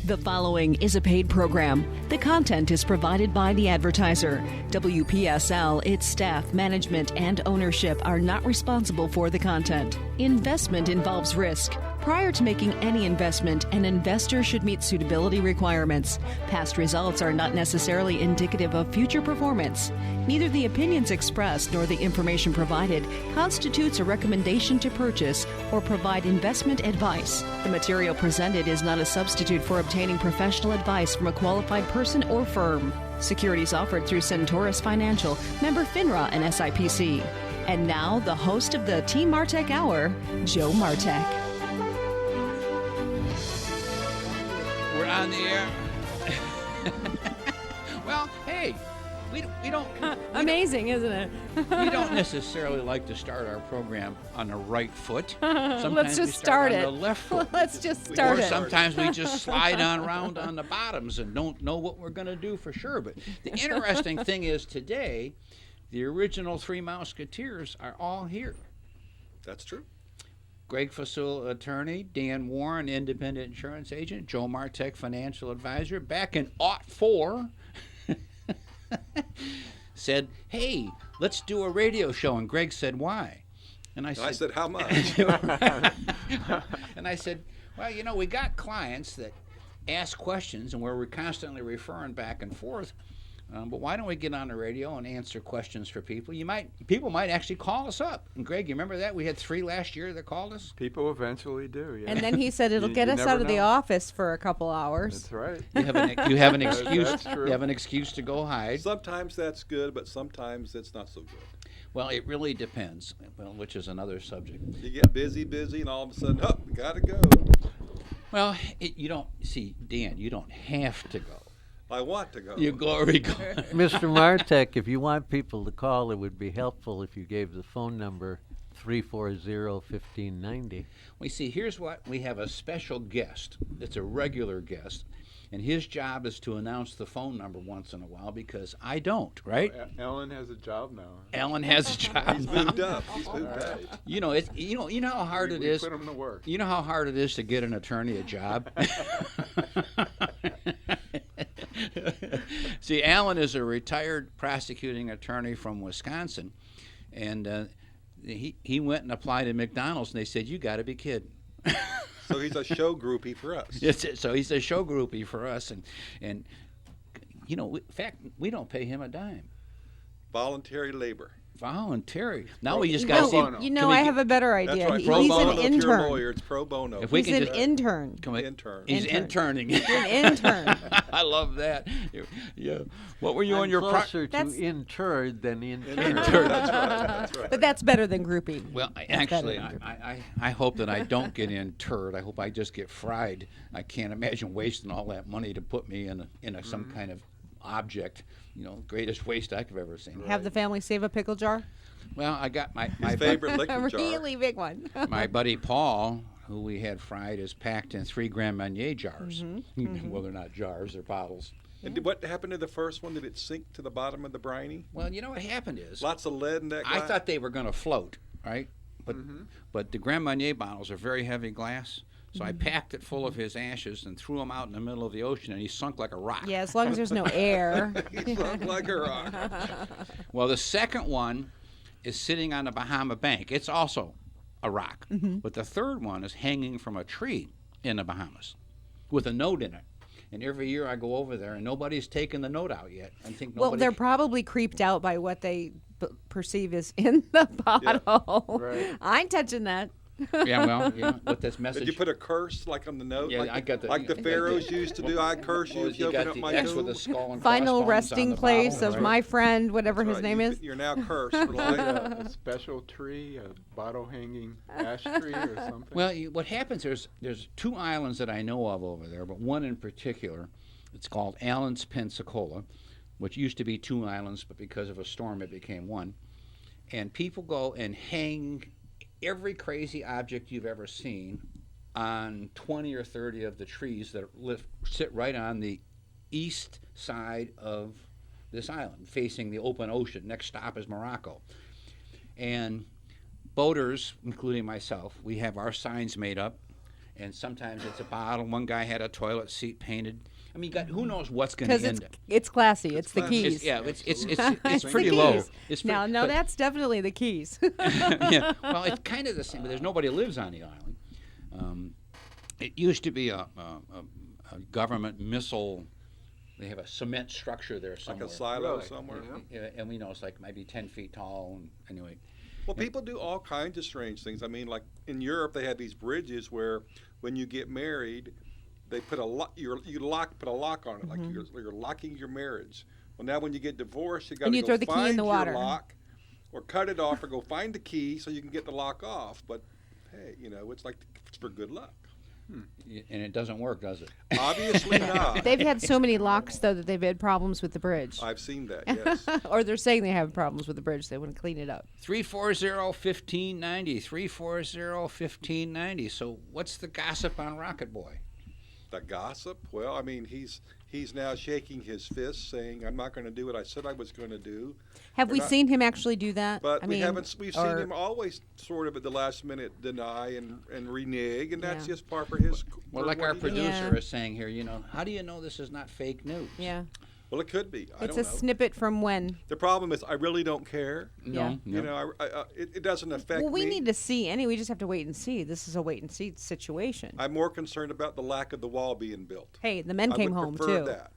The following is a paid program. The content is provided by the advertiser. WPSL, its staff, management, and ownership are not responsible for the content. Investment involves risk. Prior to making any investment, an investor should meet suitability requirements. Past results are not necessarily indicative of future performance. Neither the opinions expressed nor the information provided constitutes a recommendation to purchase or provide investment advice. The material presented is not a substitute for obtaining professional advice from a qualified person or firm. Securities offered through Centaurus Financial, member FINRA and SIPC. And now, the host of the Team Martek Hour, Joe Martek. We're on the air. Well, hey, we don't. Amazing, isn't it? We don't necessarily like to start our program on the right foot. Sometimes Let's just we start it. on the left foot. Let's just start Or it. sometimes we just slide on around on the bottoms and don't know what we're going to do for sure. But the interesting thing is today, the original Three Musketeers are all here. That's true. Greg Fasul, attorney, Dan Warren, independent insurance agent, Joe Martek, financial advisor, back in '04, said, hey, let's do a radio show. And Greg said, why? And I said, how much? And I said, well, you know, we got clients that ask questions and where we're constantly referring back and forth. But why don't we get on the radio and answer questions for people? People might actually call us up. And Greg, you remember that? We had 3 last year that called us. People eventually do, yeah. And then he said it'll get us out of the office for a couple hours. That's right. You have an excuse. That's true. You have an excuse to go hide. Sometimes that's good, but sometimes it's not so good. Well, it really depends. Well, which is another subject. You get busy, and all of a sudden, we gotta go. Well, you don't see, Dan. You don't have to go. I want to go. You glory go. Mr. Martek, if you want people to call, it would be helpful if you gave the phone number 340-1590. We see, here's what. We have a special guest. It's a regular guest. And his job is to announce the phone number once in a while because I don't, right? Ellen has a job now. Ellen has a job He's now. moved up. He's moved up. You know, you know how hard it is. Put him to work. You know how hard it is to get an attorney a job? See, Alan is a retired prosecuting attorney from Wisconsin, and he went and applied at McDonald's, and they said, you got to be kidding. So he's a show groupie for us. So he's a show groupie for us, and you know, in fact, we don't pay him a dime. Voluntary labor. Voluntary. Now we just got to see. I have a better idea. That's right. He's Pro bono. an If you're a intern. lawyer, it's pro bono. If we He's can an just, intern. Intern. He's Intern. interning. An intern. I love that. Yeah. What were you I'm on your closer to That's- interred than Intern. intern. That's right. But that's better than groupie. Well, That's actually, better than I hope that I don't get interred. I hope I just get fried. I can't imagine wasting all that money to put me in some kind of object. You know, greatest waste I could have ever seen. Have the family save a pickle jar? Well, I got my His favorite liquor A jar. really big one. my buddy Paul, who we had fried, is packed in 3 Grand Marnier jars. Well, they're not jars; they're bottles. And what happened to the first one? Did it sink to the bottom of the briny? Well, you know what happened is Lots of lead in that I glass? thought they were going to float, right? But the Grand Marnier bottles are very heavy glass. So I packed it full of his ashes and threw him out in the middle of the ocean, and he sunk like a rock. Yeah, as long as there's no air. He sunk like a rock. Well, the second one is sitting on the Bahama Bank. It's also a rock. But the third one is hanging from a tree in the Bahamas with a note in it. And every year I go over there, and nobody's taken the note out yet. I think Well, nobody. they're probably creeped out by what they perceive is in the bottle. Right. I ain't touching that. Yeah, well, with this message. Did you put a curse like on the note? Yeah, like I got the- like the I got pharaohs the- used to do. I curse you if you got open up the my X with tomb. the skull and Final crossbones on resting the place bottle, of right? my friend, whatever his Right, name is. You're now cursed for life. A special tree, a bottle hanging ash tree or something. Well, what happens, there's 2 islands that I know of over there, but one in particular, it's called Allen's Pensacola, which used to be 2 islands, but because of a storm it became 1. And people go and hang every crazy object you've ever seen on 20 or 30 of the trees that sit right on the east side of this island, facing the open ocean. Next stop is Morocco. And boaters, including myself, we have our signs made up, and sometimes it's a bottle. One guy had a toilet seat painted. I mean, who knows what's going Because to end up. it's classy. It's the classy. keys. It's the pretty keys. low. It's No, pretty- no, but- that's definitely the keys. yeah. Well, it's kind of the same, but there's nobody lives on the island. It used to be a government missile. They have a cement structure there Like somewhere. a silo Really? somewhere. Yeah. Yeah, and we know it's like maybe 10 feet tall. And anyway, Well, people do all kinds of strange things. I mean, like in Europe, they have these bridges where when you get married, they put a lock. Put a lock on it, like you're locking your marriage. Well, now when you get divorced, you got And to you go throw the key in find the your water. lock, or cut it off, or go find the key so you can get the lock off. But hey, it's like it's for good luck. and it doesn't work, does it? Obviously not. They've had so many locks, though, that they've had problems with the bridge. I've seen that. Yes. Or they're saying they have problems with the bridge. They want to clean it up. 340-1590. 340-1590. So what's the gossip on Rocket Boy? The gossip? Well, I mean, he's now shaking his fist, saying, "I'm not going to do what I said I was going to do." Have We're we not- seen him actually do that? But I we mean, haven't. We've seen or- him always sort of at the last minute deny and renege, and that's Yeah. just par for his. Well, for like what our he does. producer Yeah. is saying here, how do you know this is not fake news? Yeah. Well, it could be. I It's don't a know. snippet from when. The problem is, I really don't care. Yeah. No. It doesn't affect Well, we me. need to see. Anyway, we just have to wait and see. This is a wait and see situation. I'm more concerned about the lack of the wall being built. Hey, the men came I would home, prefer too. that.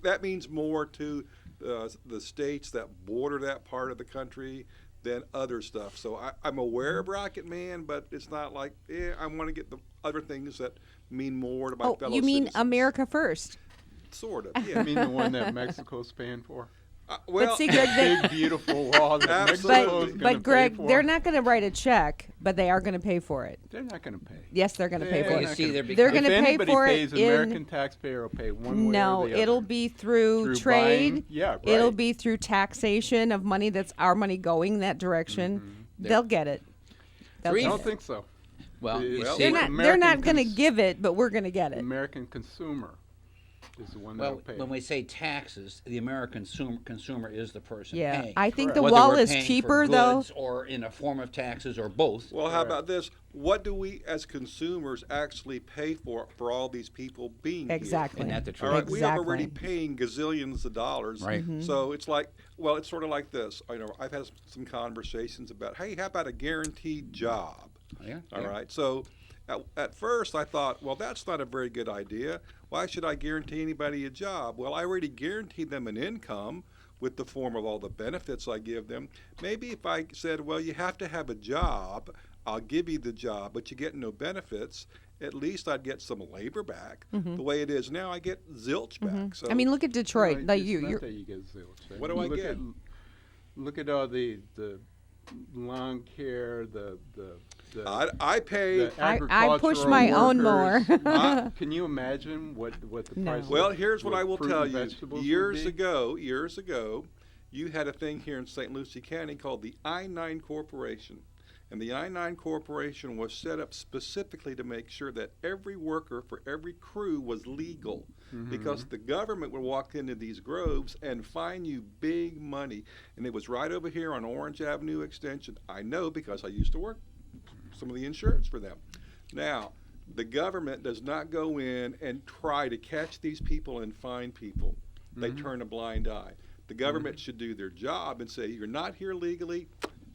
That means more to the states that border that part of the country than other stuff. So I'm aware of Rocket Man, but it's not like I want to get the other things that mean more to my fellow you mean citizens. America first? Sort of, I yeah. mean the one that Mexico's paying for? Well, but see, Greg, Big, beautiful wall that Absolutely. Mexico's but going to pay Greg, for. they're not going to write a check, but they are going to pay for it. They're not going to pay. Yes, they're going to pay They're for You not it. see, gonna- they're They're becoming- gonna If pay anybody for it pays, in- American taxpayer will pay one way No, or the other. it'll be through Through trade. buying- yeah, It'll right. be through taxation of money that's our money going that direction. They'll get it. They'll Three- I get don't it. think so. Well, you Well, see, They're not. They're American not going to cons- give it, but we're going to get it. American consumer is the one well, that'll pay. when we say taxes, the American consumer is the person Yeah, paying. I think the Whether wall we're is paying for cheaper though. goods or in a form of taxes or both. Well, how about this? What do we as consumers actually pay for all these people being here? Exactly. Isn't that the All truth? right, we are already Exactly. paying gazillions of dollars. Right. Mm-hmm. So it's like, well, it's sort of like this. I've had some conversations about, hey, how about a guaranteed job? Yeah. All yeah. right. So at first I thought, well, that's not a very good idea. Why should I guarantee anybody a job? Well, I already guaranteed them an income with the form of all the benefits I give them. Maybe if I said, well, you have to have a job, I'll give you the job, but you get no benefits, at least I'd get some labor back. The way it is now, I get zilch back. So I mean, look at Detroit. No, like it's you, not you're, that you get zilch. What do I Look get? Look at all the lawn care, the I pay. the I push agricultural my own mower. workers. Can you imagine what the No. price? Well, of here's what I will fruit tell and you. vegetables would Years be? ago, you had a thing here in St. Lucie County called the I-9 Corporation. And the I-9 Corporation was set up specifically to make sure that every worker for every crew was legal. Because the government would walk into these groves and fine you big money. And it was right over here on Orange Avenue Extension. I know because I used to work some of the insurance for them. Now, the government does not go in and try to catch these people and fine people. They turn a blind eye. The government should do their job and say, you're not here legally,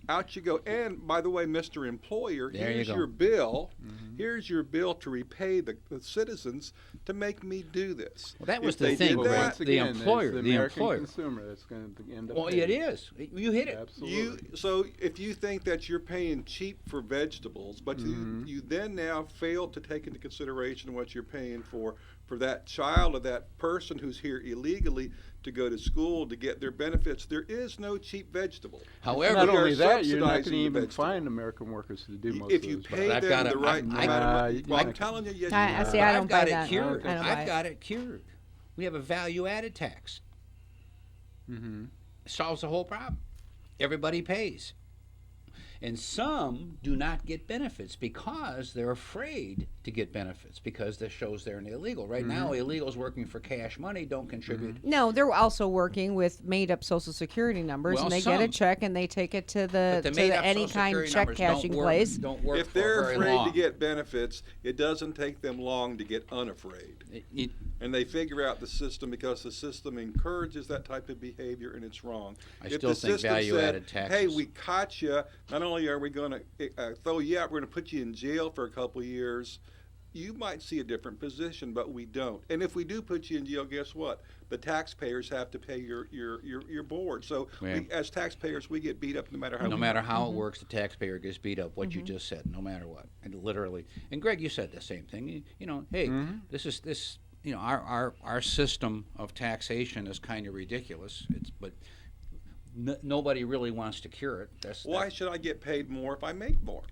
out you go. And by the way, Mr. Employer, There you here's go. your bill. Here's your bill to repay the citizens to make me do this. Well, that was If the they thing, did Well, Greg. that, once The again, employer, it's the the American employer. consumer that's going to end up. Well, paying. it is. You hit it. Absolutely. so if you think that you're paying cheap for vegetables, but you then now fail to take into consideration what you're paying for that child or that person who's here illegally to go to school to get their benefits, there is no cheap vegetable. However, Not we are only that, you're not going to subsidizing the even vegetable. find American workers to do most If of you those pay I've them got the it. right I- amount of money, you well, I'm can't- telling you, yes, I you see, are. I I've don't got buy it that. cured. I don't buy I've it. got it cured. We have a value-added tax. Solves the whole problem. Everybody pays. And some do not get benefits because they're afraid to get benefits because this shows they're illegal. Right now, illegals working for cash money don't contribute. No, they're also working with made-up Social Security numbers, Well, and they get a some. check and they take it to the But the made-up any Social kind Security check numbers cashing don't work, place. Don't work If for they're very afraid long. to get benefits, it doesn't take them long to get unafraid. And they figure out the system because the system encourages that type of behavior, and it's wrong. I If still the think system value-added said, taxes. hey, we caught you, not only are we going to throw you out, we're going to put you in jail for a couple of years, you might see a different position, but we don't. And if we do put you in jail, guess what? The taxpayers have to pay your board. So Yeah. as taxpayers, we get beat up no matter how. No matter how it works, the taxpayer gets beat up. What you just said, no matter what, and literally. And Greg, you said the same thing. You know, hey, this. You know, our system of taxation is kind of ridiculous. But nobody really wants to cure it. Why should I get paid more if I make more?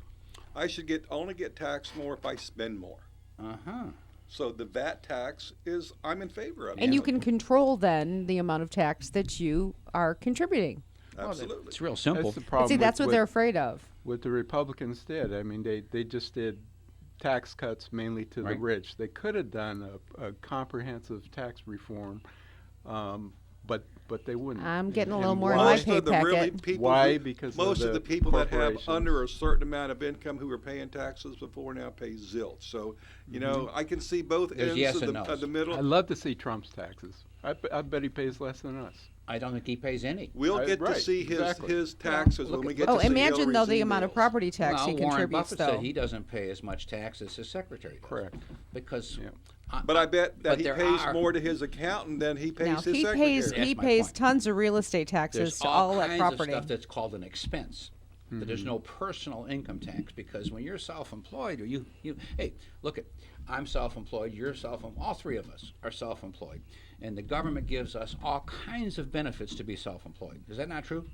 I should only get taxed more if I spend more. So the VAT tax I'm in favor of. And you can control then the amount of tax that you are contributing. Absolutely. It's real simple. That's the But problem. see, that's with what they're afraid of. What the Republicans did. I mean, they just did tax cuts mainly to the Right. rich. They could have done a comprehensive tax reform, but they wouldn't. I'm getting a And little more in why? my Most pay of the really packet. people Why? who- Because most of of the the people that have corporations. under a certain amount of income who were paying taxes before now pay zilch. So you know, I can see both There's ends yes of and the, no's. of the middle. I'd love to see Trump's taxes. I bet he pays less than us. I don't think he pays any. We'll get Right, to see exactly. his taxes Look when we at- get Oh, to see imagine though Hillary's the amount of emails. property tax well, he Warren contributes Buffett though. said he doesn't pay as much tax as his secretary does. Correct. Because. Yeah. But I bet that but he there pays are- more to his accountant than he pays Now his he secretary. pays That's he my pays point. tons of real estate taxes There's to all all that kinds property. of stuff that's called an expense. But there's no personal income tax because when you're self-employed, or you hey, look at, I'm self-employed, you're all three of us are self-employed, and the government gives us all kinds of benefits to be self-employed. Is that not true?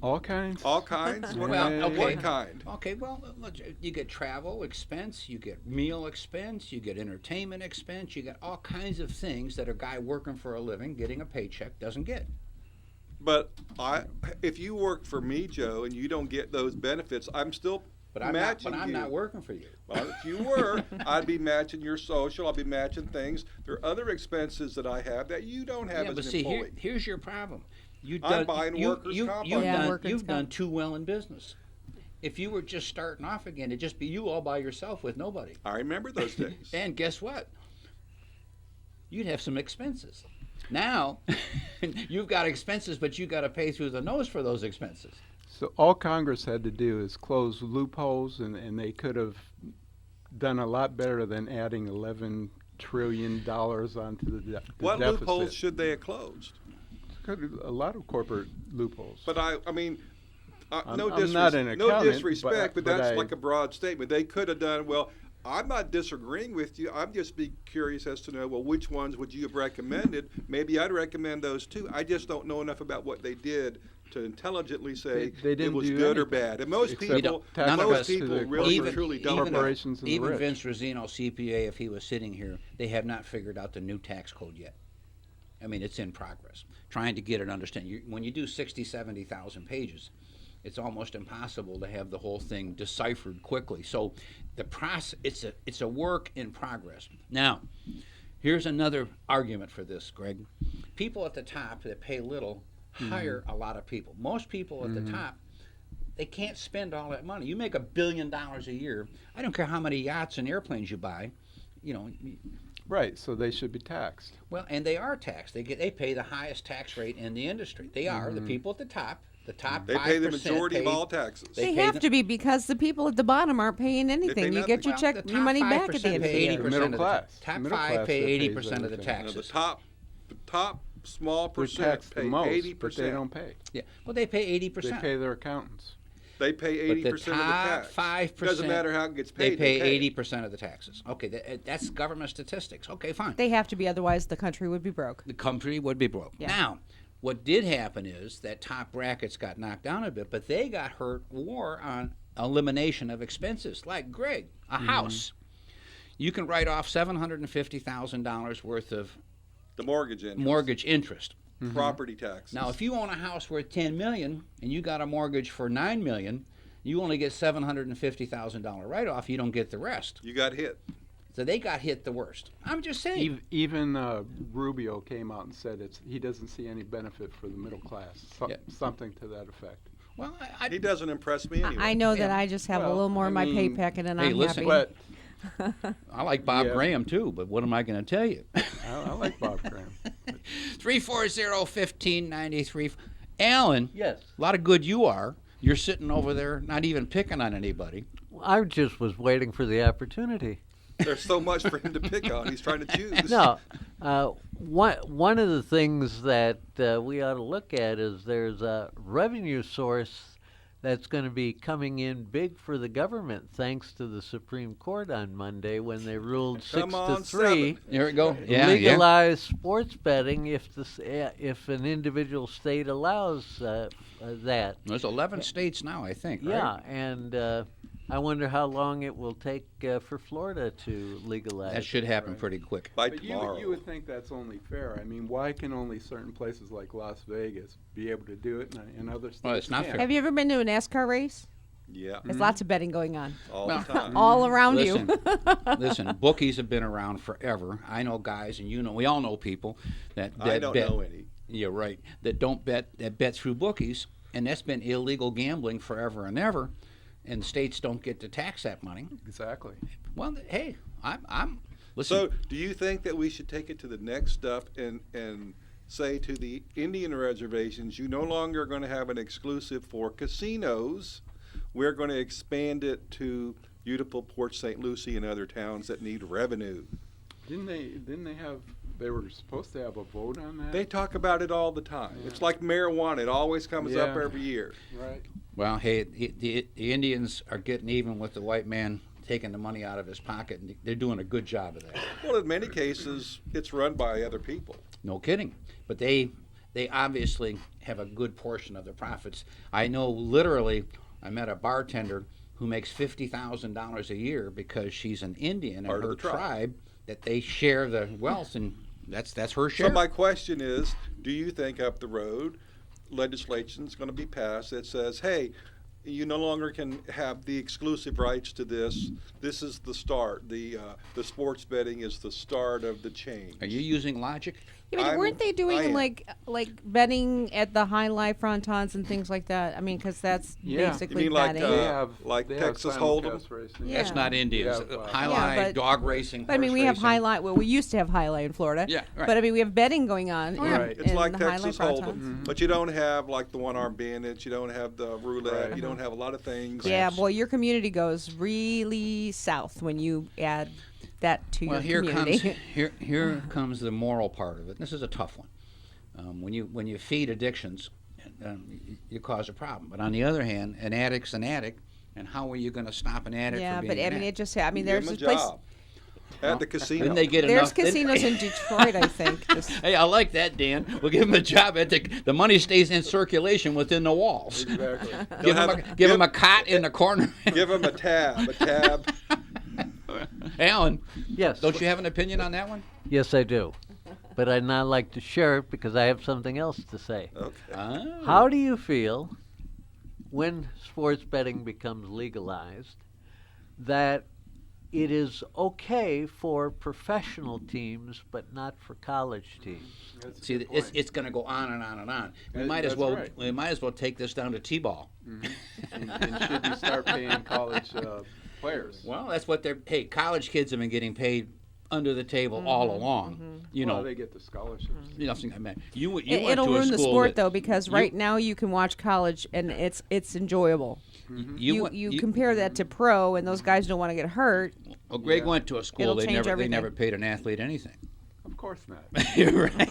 All kinds. All kinds? What, Well, what okay. kind? Okay, well, look, you get travel expense, you get meal expense, you get entertainment expense, you get all kinds of things that a guy working for a living, getting a paycheck, doesn't get. But if you work for me, Joe, and you don't get those benefits, I'm still But I'm matching not. But I'm you. not working for you. Well, if you were, I'd be matching your social. I'd be matching things. There are other expenses that I have that you don't have Yeah, as but an see, employee. here's your problem. I'm buying workers' comp. workers' You've done comp. too well in business. If you were just starting off again, it'd just be you all by yourself with nobody. I remember those days. And guess what? You'd have some expenses. Now, you've got expenses, but you got to pay through the nose for those expenses. So all Congress had to do is close loopholes, and they could have done a lot better than adding $11 trillion onto the What deficit. loopholes should they have closed? A lot of corporate loopholes. But I mean, I'm no, not an no accountant, disrespect, but but that's I- like a broad statement. They could have done well. I'm not disagreeing with you. I'm just be curious as to know, well, which ones would you have recommended? Maybe I'd recommend those too. I just don't know enough about what they did to intelligently say They it didn't was do good or anything. bad. And most Except We people, don't- none of most us- people to the really corporate- truly don't know. corporations and the even rich. Vince Rosino, CPA, if he was sitting here, they have not figured out the new tax code yet. I mean, it's in progress. Trying to get it understand. When you do 60, 70,000 pages, it's almost impossible to have the whole thing deciphered quickly. So the process, it's a work in progress. Now, here's another argument for this, Greg. People at the top that pay little hire a lot of people. Most people at the top, they can't spend all that money. You make $1 billion a year. I don't care how many yachts and airplanes you buy. You know, Right, so they should be taxed. well, and they are taxed. They pay the highest tax rate in the industry. They are the people at the top. The top They 5% pay the majority of pay- all taxes. They They pay have the- to be because the people at the bottom aren't paying anything. You get nothing. your Well, check, the your top money back at 5% the end of the pay year. 80% Middle of the class. Top Middle 5 class pay that pays 80% of the everything. Now, taxes. the top small They're percent taxed pay the most, 80%. but they don't pay. Yeah, well, they pay They 80%. pay their accountants. They pay But the 80% of the top tax. 5%. Doesn't matter how it gets They paid. pay 80% of the taxes. Okay, that's government statistics. Okay, fine. They have to be, otherwise the country would be broke. The country would be broke. Yeah. Now, what did happen is that top brackets got knocked down a bit, but they got hurt more on elimination of expenses. Like Greg, a house. You can write off $750,000 worth of The mortgage interest. mortgage interest. property taxes. Now, if you own a house worth $10 million and you got a mortgage for $9 million, you only get $750,000 write-off. You don't get the rest. You got hit. So they got hit the worst. I'm just saying. Even Rubio came out and said he doesn't see any benefit for the middle class, something to that effect. Well, he doesn't impress me anyway. I know that I just have a little more in my pay packet, and I'm listen, happy. I like Bob Graham too, but what am I going to tell you? I like Bob Graham. 340-1593. Alan. Yes. A lot of good you are. You're sitting over there, not even picking on anybody. I just was waiting for the opportunity. There's so much for him to pick on. He's trying to choose. No, one of the things that we ought to look at is there's a revenue source that's going to be coming in big for the government, thanks to the Supreme Court on Monday when they ruled 6-3. Here we go. Legalize sports betting if an individual state allows that. There's 11 states now, I think. Yeah, right? and I wonder how long it will take for Florida to legalize. That should happen pretty quick. By But tomorrow. you would think that's only fair. I mean, why can only certain places like Las Vegas be able to do it and other states Well, it's not can't? fair. Have you ever been to a NASCAR race? Yeah. There's lots of betting going on. All the time. All around Listen, you. listen, bookies have been around forever. I know guys, and we all know people that I don't bet. know any. Yeah, right. That don't bet, that bet through bookies, and that's been illegal gambling forever and ever. And states don't get to tax that money. Exactly. Well, hey, I'm listen. So, do you think that we should take it to the next step and say to the Indian reservations, you no longer are going to have an exclusive for casinos. We're going to expand it to Utica, Port St. Lucie, and other towns that need revenue. Didn't they have? They were supposed to have a vote on that. They talk about it all the time. Yeah. It's like marijuana. It always comes up Yeah. every year. Right. Well, hey, the Indians are getting even with the white man taking the money out of his pocket, and they're doing a good job of that. Well, in many cases, it's run by other people. No kidding. But they obviously have a good portion of the profits. I know literally, I met a bartender who makes $50,000 a year because she's an Indian Part and of her the tribe. that they share the wealth, and that's her share. So my question is, do you think up the road legislation is going to be passed that says, hey, you no longer can have the exclusive rights to this. This is the start. The sports betting is the start of the change. Are you using logic? Yeah, but weren't they I doing am. like betting at the high life frontons and things like that? I mean, because that's Yeah. basically You mean like, betting. like they Texas have Hold'em? simulcast racing. Yeah. That's not Indians. Yeah, well, Highlight, Yeah, but- dog racing, But I mean, horse we have racing. highlight. Well, we used to have highlight in Florida. Yeah, right. But I mean, we have betting going on. yeah. Right. It's in like the Texas highlight Hold'em, frontons. but you don't have like the one-arm bandits. You don't have the roulette. Right. You don't have a lot of things. Yeah, boy, your community goes really south when you add that to Well, your community. here comes the moral part of it. This is a tough one. When you feed addictions, you cause a problem. But on the other hand, an addict's an addict, and how are you going to stop an addict Yeah, from but being I mean, an it addict? just. I mean, Give there's 'em a this place. job at the casino. Didn't they get There's enough? casinos in Detroit, I think. Hey, I like that, Dan. We'll give him a job at the money stays in circulation within the walls. Exactly. Give him a cot in the corner. Give them a tab. Alan, Yes. don't you have an opinion on that one? Yes, I do. But I'd not like to share it because I have something else to say. Okay. How do you feel when sports betting becomes legalized that it is okay for professional teams but not for college teams? That's a See, good it's point. going to go on and on and on. We That- might as that's well right. take this down to t-ball. And should you start paying college players? Well, that's what they're. Hey, college kids have been getting paid under the table all along. You Well, know, they get the scholarships. you know, I mean, you went It'll to a ruin the school sport that- though, because right now you can watch college and it's enjoyable. You compare that to pro, and those guys don't want to get hurt. Well, Greg Yeah. went to a school. It'll They change never everything. paid an athlete anything. Of course not. You're right.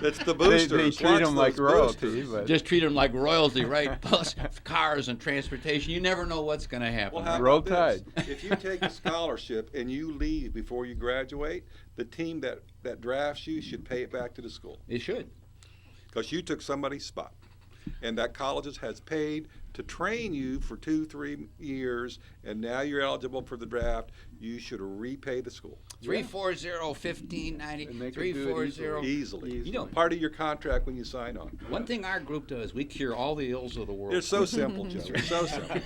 It's the They boosters. treat Watch them like those royalty, boosters. but Just treat them like royalty, right? Plus cars and transportation. You never know what's going to happen. Well, how Roll about this? Tide. If you take a scholarship and you leave before you graduate, the team that drafts you should pay it back to the school It should. because you took somebody's spot. And that college has paid to train you for 2-3 years, and now you're eligible for the draft, you should repay the school. 340-1590. 340 easily. You know, part of your contract when you sign on. One thing our group does, we cure all the ills of the world. It's so simple, Joe. It's so simple.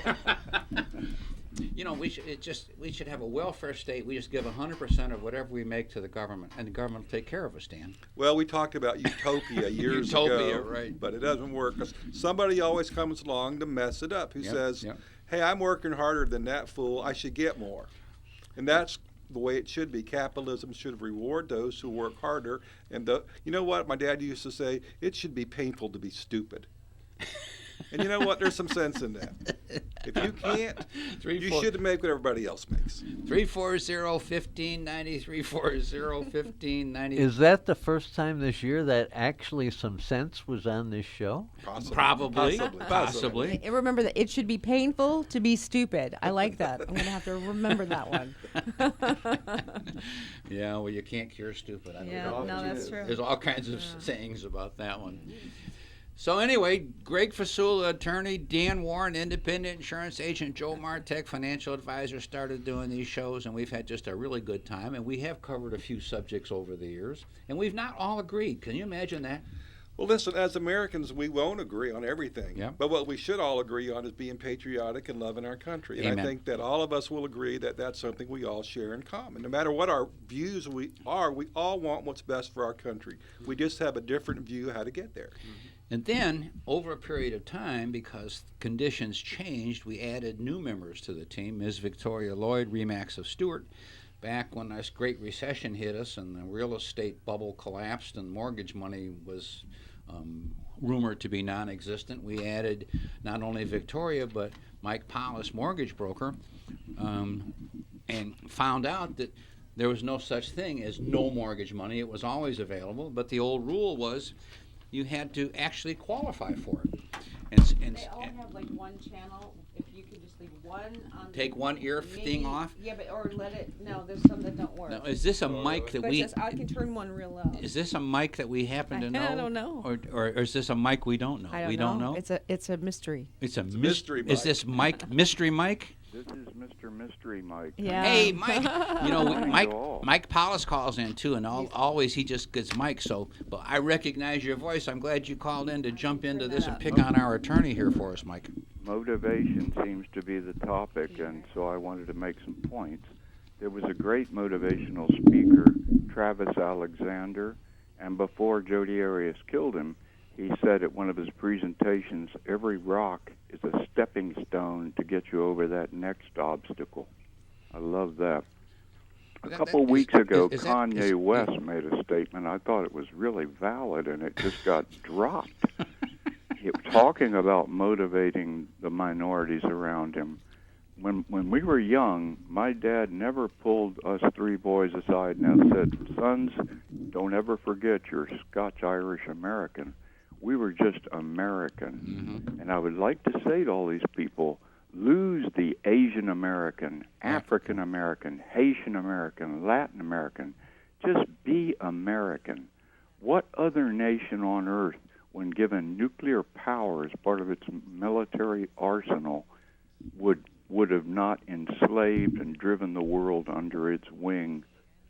You know, we should have a welfare state. We just give 100% of whatever we make to the government, and the government will take care of us, Dan. Well, we talked about utopia years ago, Utopia, right. But it doesn't work. 'Cause somebody always comes along to mess it up, who says, hey, I'm working harder than that fool, I should get more. And that's the way it should be. Capitalism should reward those who work harder. And you know what my dad used to say? It should be painful to be stupid. And you know what? There's some sense in that. If you can't, you should make what everybody else makes. 340-1590, 340-1590. Is that the first time this year that actually some sense was on this show? Probably. And remember that it should be painful to be stupid. I like that. I'm going to have to remember that one. Yeah, well, you can't cure stupid. That's true. There's all kinds of sayings about that one. So anyway, Greg Fasula, attorney, Dan Warren, independent insurance agent, Joe Martek, financial advisor, started doing these shows, and we've had just a really good time, and we have covered a few subjects over the years, and we've not all agreed. Can you imagine that? Well, listen, as Americans, we won't agree on everything. Yeah. But what we should all agree on is being patriotic and loving our country. And Amen. I think that all of us will agree that that's something we all share in common. No matter what our views we all want what's best for our country. We just have a different view how to get there. Mm-hmm. And then, over a period of time, because conditions changed, we added new members to the team. Ms. Victoria Lloyd, Remax of Stewart. Back when this great recession hit us and the real estate bubble collapsed and mortgage money was rumored to be non-existent, we added not only Victoria but Mike Paulus, mortgage broker, and found out that there was no such thing as no mortgage money. It was always available, but the old rule was you had to actually qualify for it. They all have like one channel. If you could just leave one on. Take one ear thing off. Yeah, but or let it. No, there's some that don't work. Now, is this a mic that we? I can turn one real loud. Is this a mic that we happen to know? I don't know. Or is this a mic we don't know? We don't know. It's a mystery. It's a mystery. Is this Mike mystery Mike? This is Mr. Mystery Mike. Yeah. Hey, Mike. You know, Mike Paulus calls in too, and always he just gets Mike. So, but I recognize your voice. I'm glad you called in to jump into this and pick on our attorney here for us, Mike. Motivation seems to be the topic, and so I wanted to make some points. There was a great motivational speaker, Travis Alexander, and before Jody Arias killed him, he said at one of his presentations, every rock is a stepping stone to get you over that next obstacle. I love that. A couple weeks ago, Kanye West made a statement. I thought it was really valid, and it just got dropped. Talking about motivating the minorities around him. When we were young, my dad never pulled us three boys aside and said, sons, don't ever forget you're Scotch-Irish American. We were just American. Mm-hmm. And I would like to say to all these people, lose the Asian American, African American, Haitian American, Latin American. Just be American. What other nation on earth, when given nuclear power as part of its military arsenal, would have not enslaved and driven the world under its wing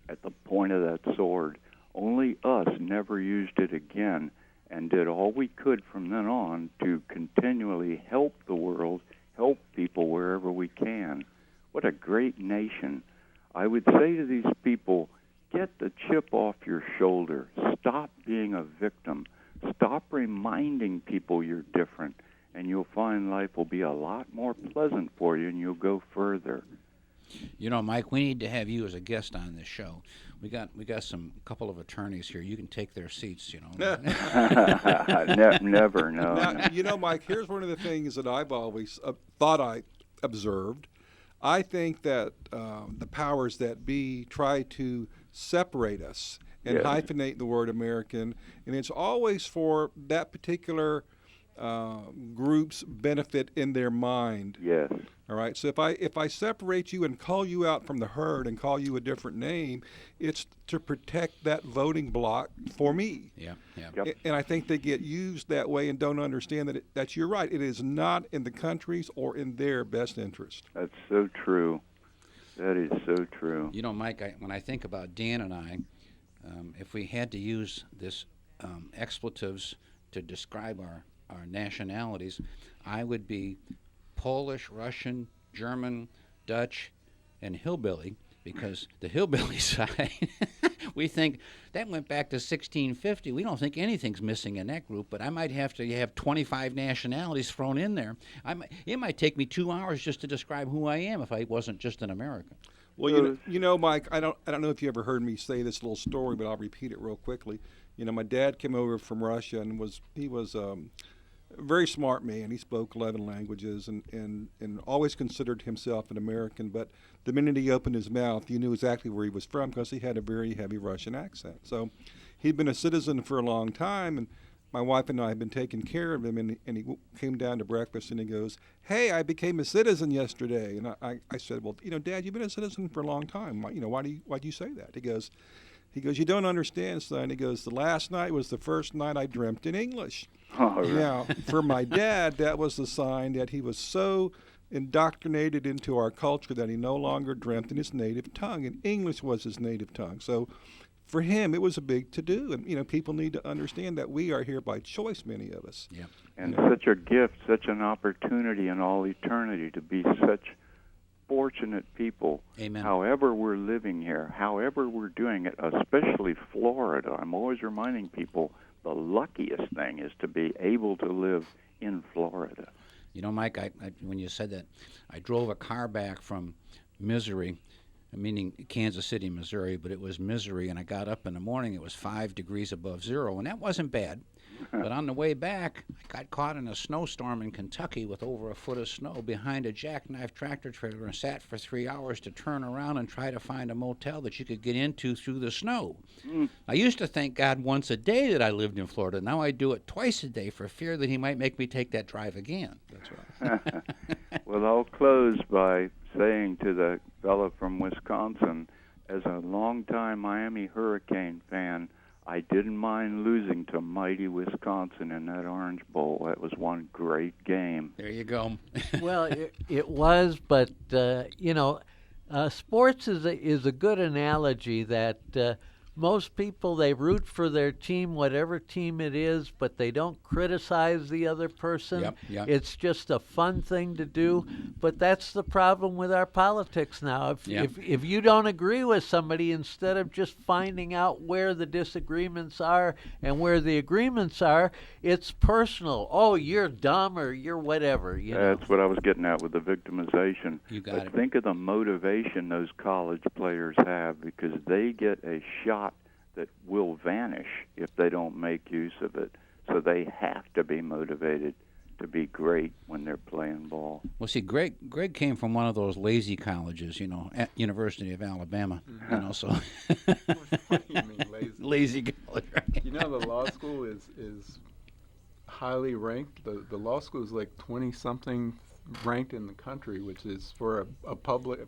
at the point of that sword? Only us never used it again, and did all we could from then on to continually help the world, help people wherever we can. What a great nation. I would say to these people, get the chip off your shoulder. Stop being a victim. Stop reminding people you're different, and you'll find life will be a lot more pleasant for you, and you'll go further. You know, Mike, we need to have you as a guest on this show. We got some couple of attorneys here. You can take their seats, you know. Never, no. Now, you know, Mike, here's one of the things that I've always thought I observed. I think that the powers that be try to separate us and hyphenate the word American, and it's always for that particular groups benefit in their mind. Yes. All right. So if I separate you and call you out from the herd and call you a different name, it's to protect that voting block for me. Yeah. Yep. And I think they get used that way and don't understand that you're right. It is not in the country's or in their best interest. That's so true. That is so true. You know, Mike, when I think about Dan and I, if we had to use this expletives to describe our nationalities, I would be Polish, Russian, German, Dutch, and hillbilly, because the hillbilly side, we think that went back to 1650. We don't think anything's missing in that group, but I might have to have 25 nationalities thrown in there. It might take me 2 hours just to describe who I am if I wasn't just an American. Well, you know, Mike, I don't know if you ever heard me say this little story, but I'll repeat it real quickly. You know, my dad came over from Russia and he was a very smart man. He spoke 11 languages and always considered himself an American. But the minute he opened his mouth, you knew exactly where he was from because he had a very heavy Russian accent. So he'd been a citizen for a long time, and my wife and I had been taking care of him. And he came down to breakfast and he goes, "Hey, I became a citizen yesterday." And I said, "Well, you know, Dad, you've been a citizen for a long time. Why do you say that?" He goes, "You don't understand, son." He goes, "The last night was the first night I dreamt in English." Oh, right. Now, for my dad, that was the sign that he was so indoctrinated into our culture that he no longer dreamt in his native tongue, and English was his native tongue. So for him, it was a big to-do, and, you know, people need to understand that we are here by choice, many of us. Yeah. And such a gift, such an opportunity in all eternity to be such fortunate people. Amen. However we're living here, however we're doing it, especially Florida. I'm always reminding people the luckiest thing is to be able to live in Florida. You know, Mike, when you said that, I drove a car back from Missouri, meaning Kansas City, Missouri, but it was Missouri, and I got up in the morning, it was 5 degrees above zero, and that wasn't bad. But on the way back, I got caught in a snowstorm in Kentucky with over a foot of snow behind a jackknife tractor trailer and sat for 3 hours to turn around and try to find a motel that you could get into through the snow. I used to thank God once a day that I lived in Florida. Now I do it twice a day for fear that he might make me take that drive again. That's right. Well, I'll close by saying to the fellow from Wisconsin, as a longtime Miami Hurricane fan, I didn't mind losing to mighty Wisconsin in that Orange Bowl. That was one great game. There you go. Well, it was, but sports is a good analogy that most people, they root for their team, whatever team it is, but they don't criticize the other person. Yep. It's just a fun thing to do. But that's the problem with our politics now. If you don't agree with somebody, instead of just finding out where the disagreements are and where the agreements are, it's personal. Oh, you're dumb or you're whatever. That's what I was getting at with the victimization. You got but it. Think of the motivation those college players have, because they get a shot that will vanish if they don't make use of it. So they have to be motivated to be great when they're playing ball. Well, see, Greg came from one of those lazy colleges, at University of Alabama, so. What do you mean lazy? Lazy college, right? You know, the law school is highly ranked. The law school is like 20-something ranked in the country, which is for a public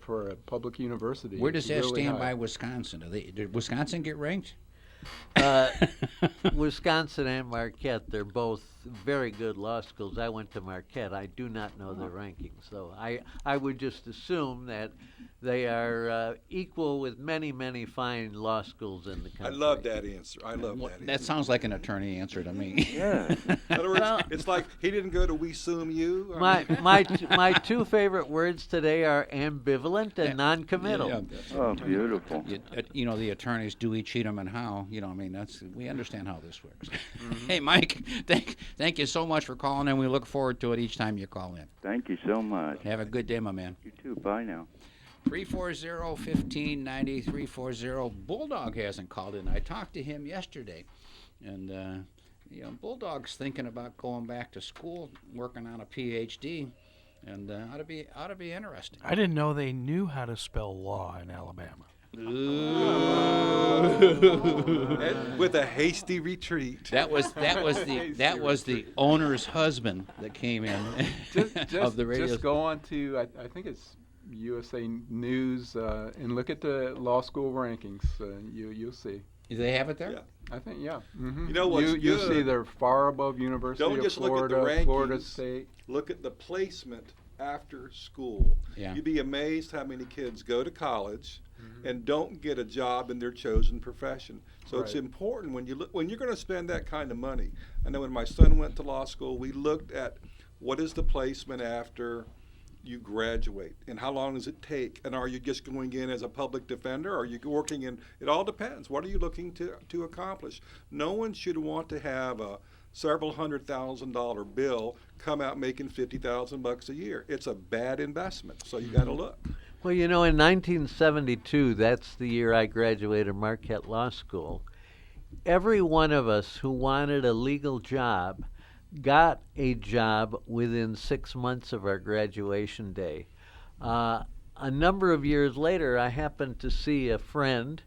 university. Where does It's that really stand high. by Wisconsin? Did Wisconsin get ranked? Wisconsin and Marquette, they're both very good law schools. I went to Marquette. I do not know their rankings, so I would just assume that they are equal with many, many fine law schools in the country. I love that answer. That sounds like an attorney answer to me. Yeah. In other words, it's like he didn't go to We Sum You. My two favorite words today are ambivalent and non-committal. Yeah. Oh, beautiful. The attorneys, Dewey, Cheatham, and Howe. We understand how this works. Hey, Mike, thank you so much for calling in. We look forward to it each time you call in. Thank you so much. Have a good day, my man. You too. Bye now. 340-1590, 340. Bulldog hasn't called in. I talked to him yesterday, and Bulldog's thinking about going back to school, working on a PhD, and ought to be interesting. I didn't know they knew how to spell law in Alabama. Ooh. With a hasty retreat. That was the owner's husband that came in of the radio. Just go on to I think it's USA News and look at the law school rankings. You'll see. Do they have it there? Yeah. I think, yeah. Mm-hmm. You know what's You'll good? see they're far above University Don't of just Florida, look at the rankings. Florida State. Look at the placement after school. Yeah. You'd be amazed how many kids go to college and don't get a job in their chosen profession. So it's Right. important when you're going to spend that kind of money. I know when my son went to law school, we looked at what is the placement after you graduate and how long does it take, and are you just going in as a public defender, or are you working in, it all depends. What are you looking to accomplish? No one should want to have a several $100,000 bill come out making $50,000 a year. It's a bad investment, so you got to look. Well, in 1972, that's the year I graduated Marquette Law School. Every one of us who wanted a legal job got a job within 6 months of our graduation day. A number of years later, I happened to see a friend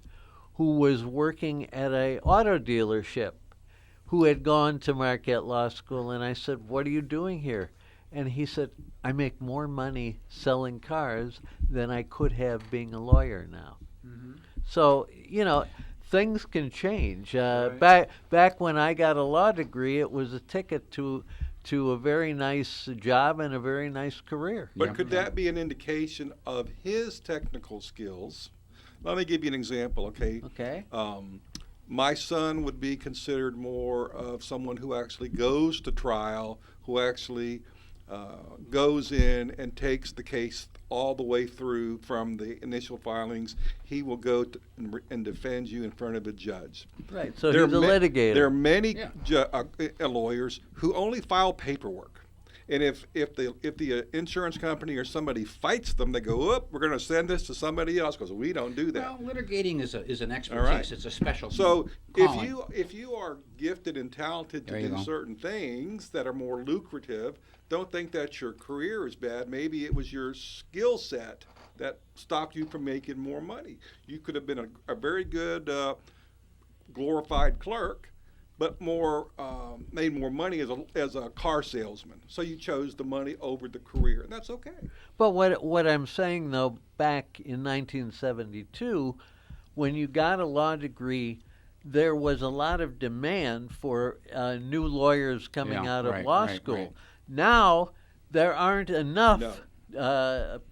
who was working at an auto dealership who had gone to Marquette Law School, and I said, "What are you doing here?" And he said, "I make more money selling cars than I could have being a lawyer now." Mm-hmm. So, things can change. Right. Back when I got a law degree, it was a ticket to a very nice job and a very nice career. But could that be an indication of his technical skills? Let me give you an example, okay? Okay. My son would be considered more of someone who actually goes to trial, who actually goes in and takes the case all the way through from the initial filings. He will go and defend you in front of a judge. Right. So he's a litigator. There are many lawyers who only file paperwork. And if the insurance company or somebody fights them, they go, "We're going to send this to somebody else," because we don't do that. Well, litigating is an expertise. All right. It's a special. So calling. if you are gifted and talented to do certain things that are more lucrative, don't think that your career is bad. Maybe it was your skill set that stopped you from making more money. You could have been a very good glorified clerk, but made more money as a car salesman. So you chose the money over the career, and that's okay. But what I'm saying, though, back in 1972, when you got a law degree, there was a lot of demand for new lawyers coming out of law school. Right. Now, there aren't enough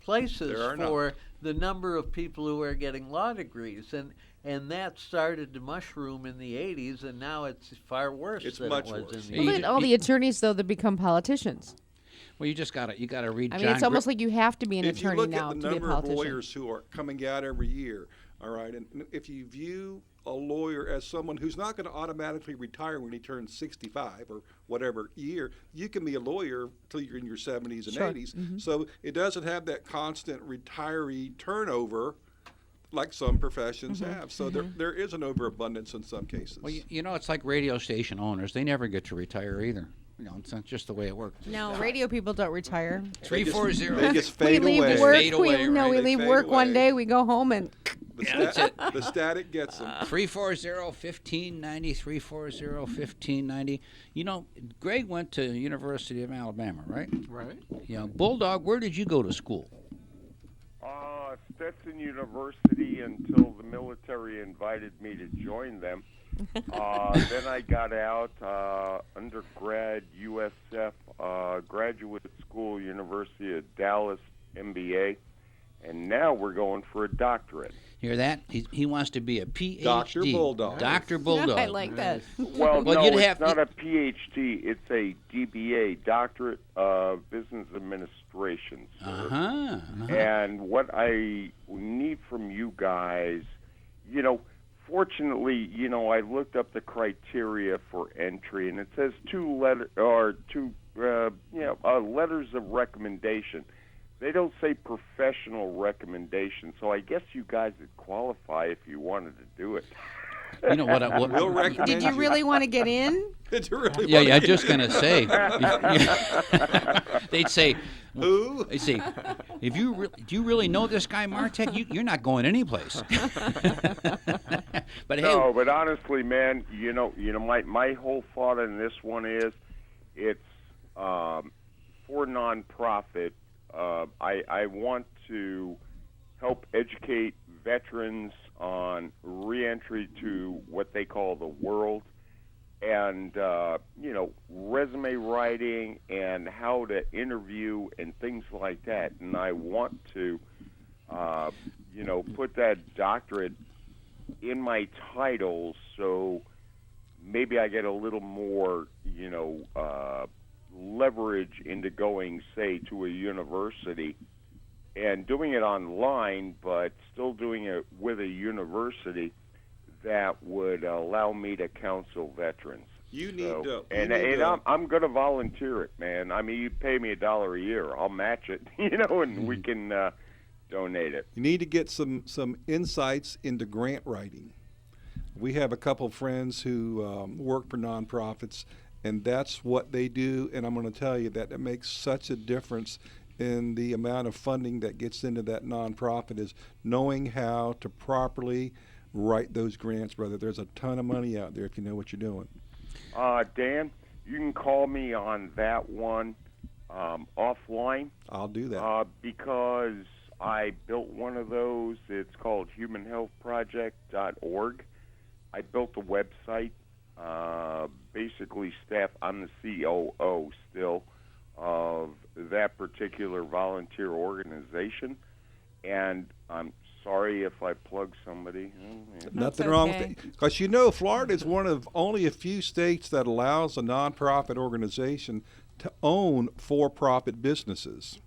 places for the number of people who are getting law degrees. And that started to mushroom in the 80s, and now it's far worse than it was in the 80s. Look at all the attorneys, though, that become politicians. Well, you gotta read. I mean, it's almost like you have to be an attorney now to be a politician. If you look at the number of lawyers who are coming out every year, all right, and if you view a lawyer as someone who's not going to automatically retire when he turns 65 or whatever year, you can be a lawyer till you're in your 70s and 80s. Mm-hmm. So it doesn't have that constant retiree turnover like some professions have. So there is an overabundance in some cases. Well, it's like radio station owners. They never get to retire either. It's not just the way it works. No, radio people don't retire. 340. They just fade away. We leave work. Fade away, right? We leave work one day. We go home and. The static gets them. 340-1590, 340-1590. Greg went to University of Alabama, right? Right. Bulldog, where did you go to school? Stetson University until the military invited me to join them. Then I got out, undergrad, USF, graduate school, University of Dallas, MBA, and now we're going for a doctorate. Hear that? He wants to be a PhD. Dr. Bulldog. Dr. Bulldog. I like that. Well, no, it's not a PhD. It's a DBA, Doctorate of Business Administration. And what I need from you guys, fortunately, I looked up the criteria for entry, and it says letters of recommendation. They don't say professional recommendation, so I guess you guys would qualify if you wanted to do it. You know what? We'll recommend Did you really want to get in? Did you really? Yeah, I'm just gonna say. They'd say, Who? You see, if do you really know this guy Martek? You're not going anyplace. But No, hey, but honestly, man, my whole thought in this one is, it's for nonprofit. I want to help educate veterans on reentry to what they call the world, and resume writing and how to interview and things like that. And I want to put that doctorate in my title, so maybe I get a little more leverage into going, say, to a university and doing it online, but still doing it with a university that would allow me to counsel veterans. You need to. I'm going to volunteer it, man. I mean, you pay me $1 a year, I'll match it, and we can donate it. You need to get some insights into grant writing. We have a couple of friends who work for nonprofits, and that's what they do. And I'm going to tell you that it makes such a difference in the amount of funding that gets into that nonprofit, is knowing how to properly write those grants, brother. There's a ton of money out there if you know what you're doing. Dan, you can call me on that one offline. I'll do that. Because I built one of those. It's called humanhealthproject.org. I built a website. Basically, I'm the COO still of that particular volunteer organization. And I'm sorry if I plug somebody. Nothing wrong with it. Because Florida is one of only a few states that allows a nonprofit organization to own for-profit businesses.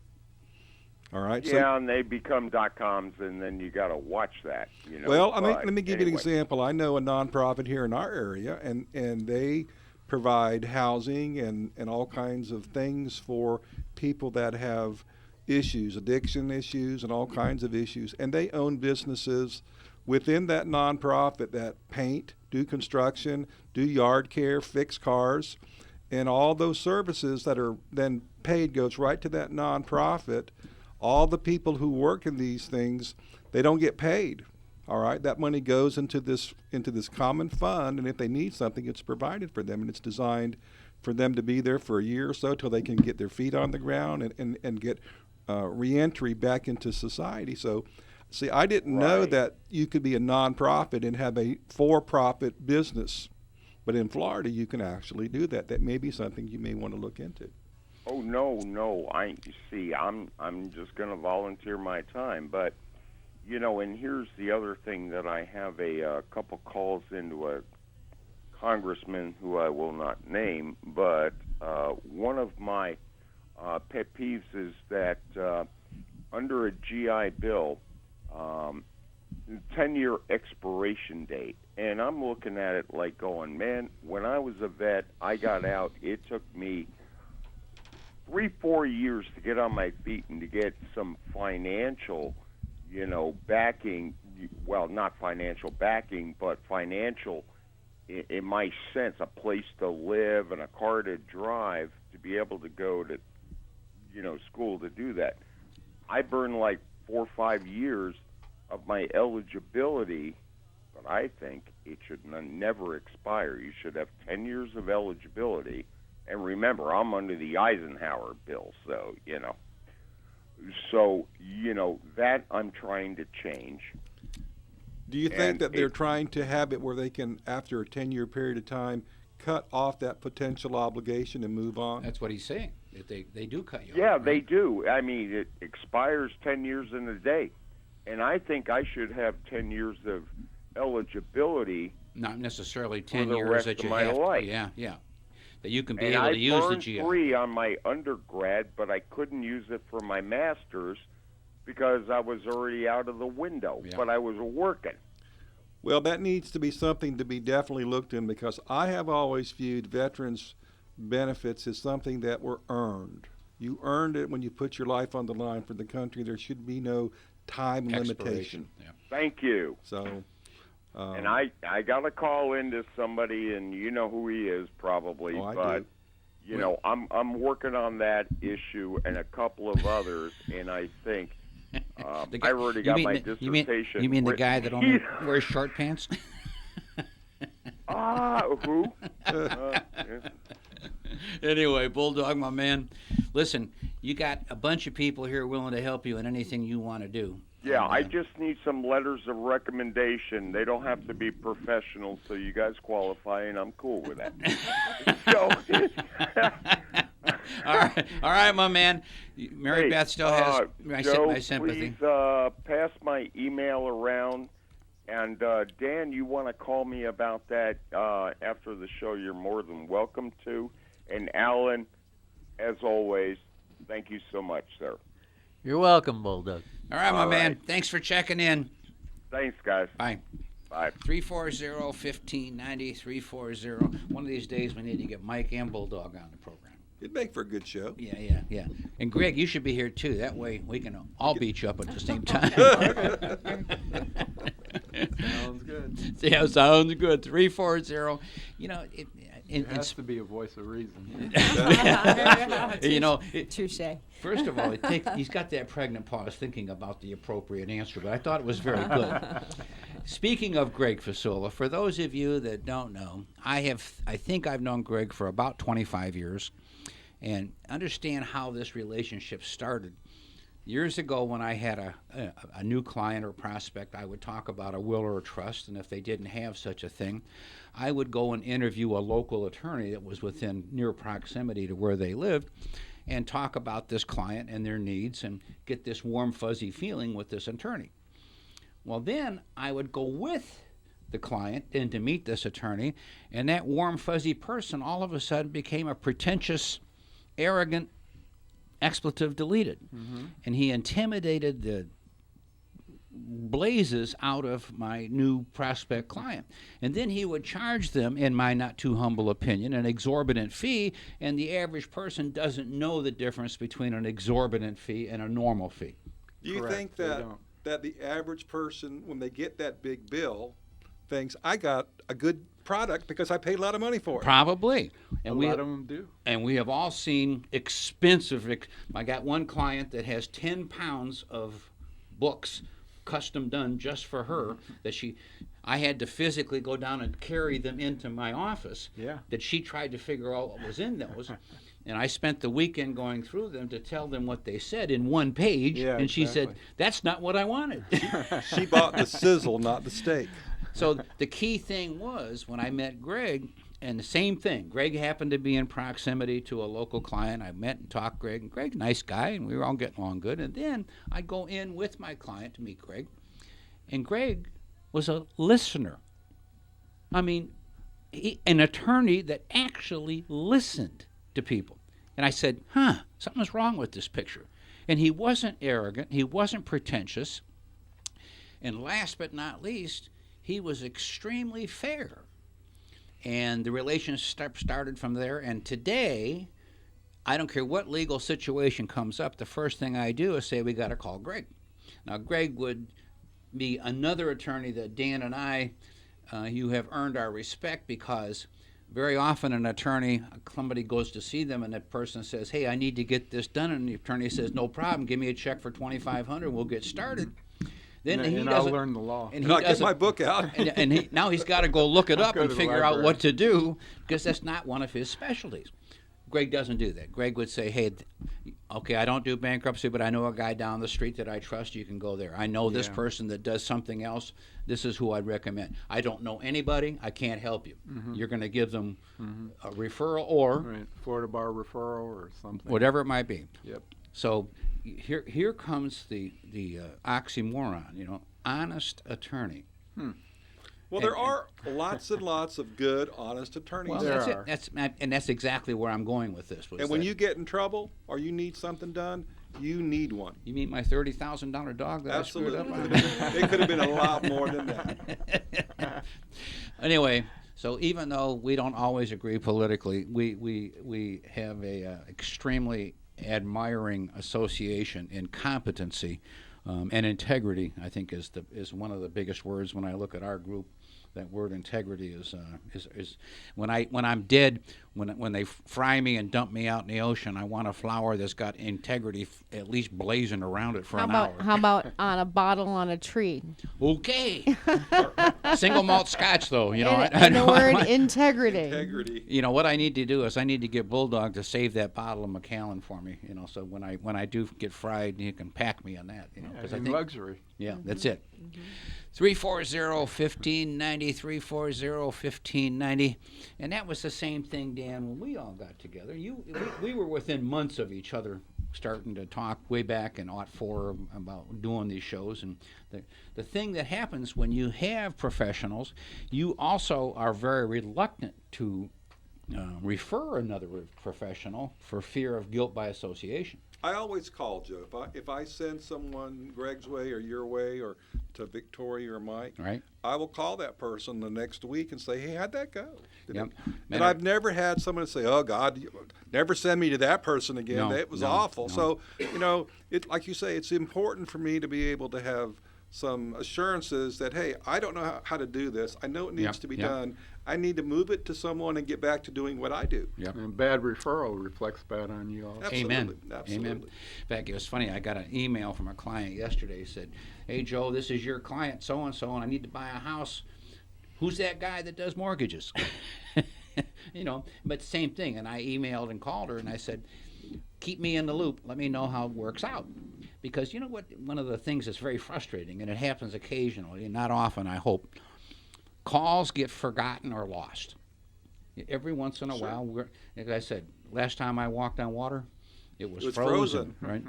All right. Yeah, and they become .coms, and then you got to watch that. Well, let me give you an example. I know a nonprofit here in our area, and they provide housing and all kinds of things for people that have issues, addiction issues, and all kinds of issues. And they own businesses within that nonprofit that paint, do construction, do yard care, fix cars, and all those services that are then paid goes right to that nonprofit. All the people who work in these things, they don't get paid. All right, that money goes into this common fund, and if they need something, it's provided for them, and it's designed for them to be there for a year or so till they can get their feet on the ground and get reentry back into society. So, see, I didn't know that you could be a nonprofit and have a for-profit business, but in Florida you can actually do that. That may be something you may want to look into. Oh no! I'm just going to volunteer my time, but and here's the other thing, that I have a couple calls into a congressman who I will not name, but one of my pet peeves is that under a GI Bill, 10-year expiration date, and I'm looking at it like going, man, when I was a vet, I got out, it took me 3-4 years to get on my feet and to get some financial, backing. Well, not financial backing, but financial, in my sense, a place to live and a car to drive to be able to go to, school to do that. I burned like 4 or 5 years of my eligibility, but I think it should never expire. You should have 10 years of eligibility. And remember, I'm under the Eisenhower bill, so, that I'm trying to change. Do you think that they're trying to have it where they can, after a 10-year period of time, cut off that potential obligation and move on? That's what he's saying. They do cut you off. Yeah, right? They do. I mean, it expires 10 years in a day. And I think I should have 10 years of eligibility. Not necessarily for 10 the years rest that of you my have life. Yeah. That you can be And able to use the burned GI. 3 on my undergrad, but I couldn't use it for my master's because I was already out of the window. Yeah. But I was working. Well, that needs to be something to be definitely looked in, because I have always viewed veterans' benefits as something that were earned. You earned it when you put your life on the line for the country. There should be no time limitation. Yeah. Thank you. So, and I got a call into somebody, and you know who he is probably, I but do. You know, I'm working on that issue and a couple of others, and I think I already got my dissertation. You mean the guy that only wears short pants? Who? Anyway, Bulldog, my man, listen, you got a bunch of people here willing to help you in anything you want to do. Yeah, I just need some letters of recommendation. They don't have to be professional, so you guys qualify, and I'm cool with that. All right, my man. Mary Beth still has my sympathy. Please pass my email around. And Dan, you want to call me about that after the show, you're more than welcome to. And Alan, as always, thank you so much, sir. You're welcome, Bulldog. All right, my man. Thanks for checking in. Thanks, guys. Bye. Bye. 340-1590, 340. One of these days we need to get Mike and Bulldog on the program. It'd make for a good show. Yeah. And Greg, you should be here too. That way we can all beat you up at the same time. Sounds good. Yeah, sounds good. 340. You know, it has to be a voice of reason. You know, touche. First of all, he's got that pregnant pause thinking about the appropriate answer, but I thought it was very good. Speaking of Greg Fasola, for those of you that don't know, I think I've known Greg for about 25 years and understand how this relationship started. Years ago when I had a new client or prospect, I would talk about a will or a trust, and if they didn't have such a thing, I would go and interview a local attorney that was within near proximity to where they lived and talk about this client and their needs and get this warm, fuzzy feeling with this attorney. Well, then I would go with the client in to meet this attorney, and that warm, fuzzy person all of a sudden became a pretentious, arrogant, expletive deleted. Mm-hmm. And he intimidated the blazes out of my new prospect client. And then he would charge them, in my not too humble opinion, an exorbitant fee, and the average person doesn't know the difference between an exorbitant fee and a normal fee. Do you think that the average person, when they get that big bill, thinks, I got a good product because I paid a lot of money for it? Probably. And a lot of them do. And we have all seen expensive. I got one client that has 10 pounds of books custom done just for her that I had to physically go down and carry them into my office. Yeah. That she tried to figure out what was in those. And I spent the weekend going through them to tell them what they said in one page. Yeah, and she said, that's not what I wanted. She bought the sizzle, not the steak. So the key thing was when I met Greg, and the same thing. Greg happened to be in proximity to a local client. I met and talked to Greg, and Greg, nice guy, and we were all getting along good. And then I'd go in with my client to meet Greg, and Greg was a listener. I mean, an attorney that actually listened to people. And I said, something's wrong with this picture. And he wasn't arrogant. He wasn't pretentious. And last but not least, he was extremely fair. And the relationship started from there. And today, I don't care what legal situation comes up, the first thing I do is say, we got to call Greg. Now, Greg would be another attorney that Dan and I, you have earned our respect, because very often an attorney, somebody goes to see them and that person says, hey, I need to get this done. And the attorney says, no problem, give me a check for $2,500, we'll get started. Then I'll learn the law. And I'll get my book out. Now he's got to go look it up and figure out what to do, because that's not one of his specialties. Greg doesn't do that. Greg would say, hey, okay, I don't do bankruptcy, but I know a guy down the street that I trust. You can go there. I know this person that does something else. This is who I'd recommend. I don't know anybody. I can't help you. Mm-hmm. You're going to give them a referral or Florida Bar referral or something. Whatever it might be. Yep. So here comes the oxymoron, honest attorney. Well, there are lots and lots of good, honest attorneys. Well, that's exactly where I'm going with this. And when you get in trouble or you need something done, you need one. You mean my $30,000 dog that Absolutely. I screwed up on? It could have been a lot more than that. Anyway, so even though we don't always agree politically, we have a extremely admiring association in competency and integrity. I think is one of the biggest words when I look at our group. that word integrity is when I'm dead, when they fry me and dump me out in the ocean, I want a flower that's got integrity at least blazing around it for an hour. How about on a bottle on a tree? Okay. Single malt scotch, though. You know, and the word integrity. Integrity. You know what I need to do is I need to get Bulldog to save that bottle of Macallan for me. You know, so when I do get fried, he can pack me on that. You know, Yeah, in luxury. Yeah, that's it. 340-1590, 340-1590. And that was the same thing, Dan, when we all got together. We were within months of each other starting to talk way back in '04 about doing these shows. And the thing that happens when you have professionals, you also are very reluctant to refer another professional for fear of guilt by association. I always call, Joe. If I send someone Greg's way or your way or to Victoria or Mike, Right. I will call that person the next week and say, hey, how'd that go? Yep. And I've never had someone say, oh, God, never send me to that person again. No, That was no, awful. no. So, you know, like you say, it's important for me to be able to have some assurances that, hey, I don't know how to do this. I know it needs to be done. I need to move it to someone and get back to doing what I do. Yep. And bad referral reflects bad on you also. Absolutely. Amen. Absolutely. Amen. In fact, it was funny. I got an email from a client yesterday. He said, hey, Joe, this is your client, so-and-so, and I need to buy a house. Who's that guy that does mortgages? You know, but same thing. And I emailed and called her, and I said, keep me in the loop. Let me know how it works out. Because you know what? One of the things that's very frustrating, and it happens occasionally, not often, I hope, calls get forgotten or lost. Every once in a while, like I said, last time I walked on water, it was frozen. Right?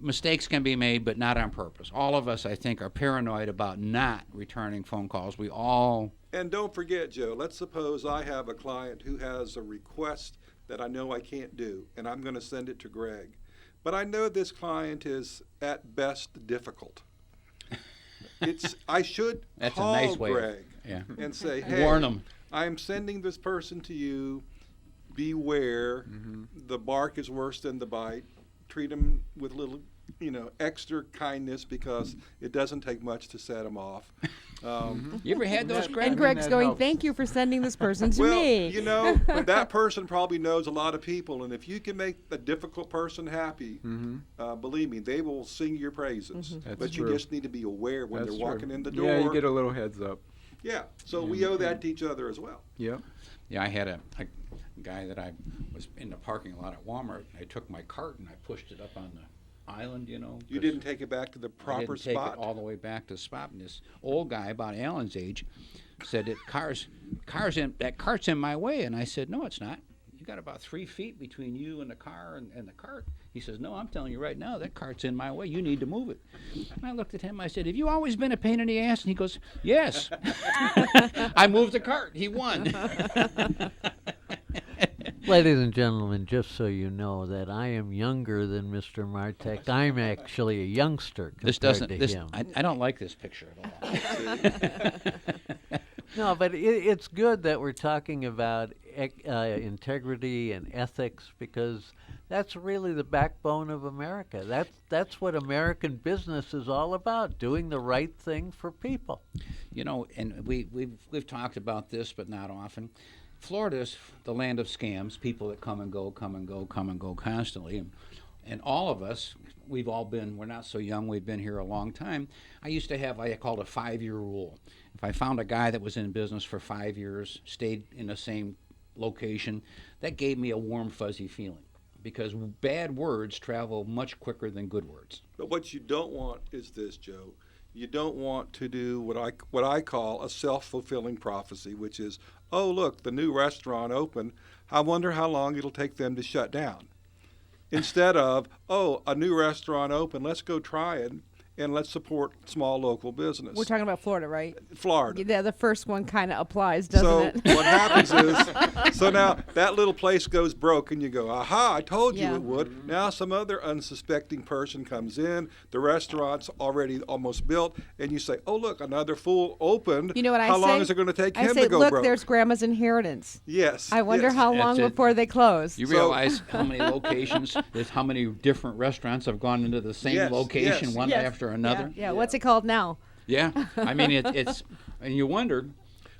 Mistakes can be made, but not on purpose. All of us, I think, are paranoid about not returning phone calls. We all... And don't forget, Joe, let's suppose I have a client who has a request that I know I can't do, and I'm going to send it to Greg. But I know this client is, at best, difficult. I should That's call a nice way Greg and say, hey, warn them. I'm sending this person to you. Beware. The bark is worse than the bite. Treat them with a little, extra kindness because it doesn't take much to set them off. You ever had those, Greg? And Greg's that going, helps. thank you for sending this person to Well, me. That person probably knows a lot of people, and if you can make a difficult person happy, believe me, they will sing your praises. That's But true. you just need to be aware when That's they're walking true. in the door. Yeah, you get a little heads up. Yeah, so we owe that to each other as well. Yep. Yeah, I had a guy that I was in the parking lot at Walmart. I took my cart and I pushed it up on the island, You 'cause didn't take it back to the I proper didn't take spot. it all the way back to the spot. And this old guy, about Alan's age, said that that cart's in my way. And I said, no, it's not. You got about 3 feet between you and the car and the cart. He says, no, I'm telling you right now, that cart's in my way. You need to move it. And I looked at him. I said, have you always been a pain in the ass? And he goes, yes. I moved the cart. He won. Ladies and gentlemen, just so you know that I am younger than Mr. Martek. I'm actually a youngster compared to him. I don't like this picture at all. No, but it's good that we're talking about integrity and ethics because that's really the backbone of America. That's what American business is all about, doing the right thing for people. And we've talked about this, but not often. Florida's the land of scams, people that come and go constantly. And all of us, we're not so young, we've been here a long time. I used to have, I called a 5-year rule. If I found a guy that was in business for 5 years, stayed in the same location, that gave me a warm, fuzzy feeling. Because bad words travel much quicker than good words. But what you don't want is this, Joe. You don't want to do what I call a self-fulfilling prophecy, which is, oh, look, the new restaurant opened. I wonder how long it'll take them to shut down. Instead of, oh, a new restaurant opened, let's go try it, and let's support small local business. We're talking about Florida, right? Florida. Yeah, the first one kind of applies, doesn't it? So what happens is, so now that little place goes broke, and you go, aha, I told you it would. Now some other unsuspecting person comes in, the restaurant's already almost built, and you say, oh, look, another fool opened. You know what I say? How long is it going to take him to go look, broke? there's Grandma's inheritance. Yes. I wonder yes. how long That's it. before they close. You realize how many locations, how many different restaurants have gone into the same location, one after another? Yeah. What's it called now? Yeah. I mean, it's, and you wonder,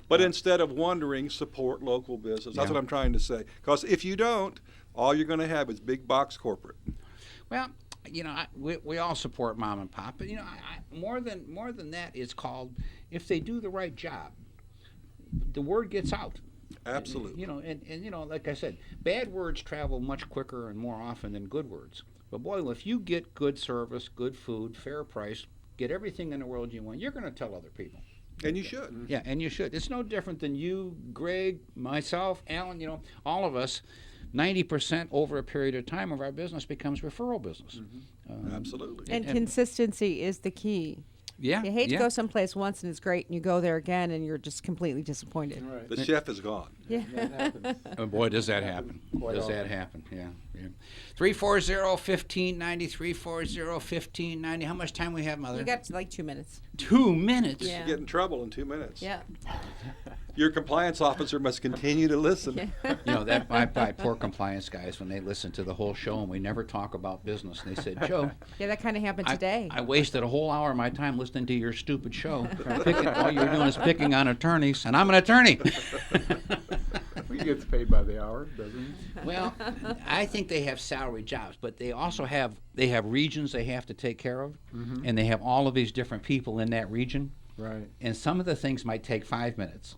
But instead of wondering, support local business. That's what I'm trying to say. Because if you don't, all you're going to have is big box corporate. Well, we all support mom and pop, but more than that, it's called, if they do the right job, the word gets out. Absolutely. And like I said, bad words travel much quicker and more often than good words. But boy, if you get good service, good food, fair price, get everything in the world you want, you're going to tell other people. And you should. Yeah, and you should. It's no different than you, Greg, myself, Alan, all of us. 90% over a period of time of our business becomes referral business. Absolutely. And consistency is the key. Yeah. You hate to go someplace once and it's great, and you go there again and you're just completely disappointed. Right. The chef is gone. Yeah. That happens. Oh, boy, does that happen. Does that happen. Yeah. 340-1590, 340-1590. How much time we have, Mother? You got like 2 minutes. 2 minutes? Yeah. You get in trouble in 2 minutes. Yeah. Your compliance officer must continue to listen. That my poor compliance guys, when they listen to the whole show and we never talk about business, and they said, Joe. Yeah, that kind of happened today. I wasted a whole hour of my time listening to your stupid show. All you're doing is picking on attorneys, and I'm an attorney. He gets paid by the hour, doesn't he? Well, I think they have salary jobs, but they also have regions they have to take care of, and they have all of these different people in that region. Right. And some of the things might take 5 minutes.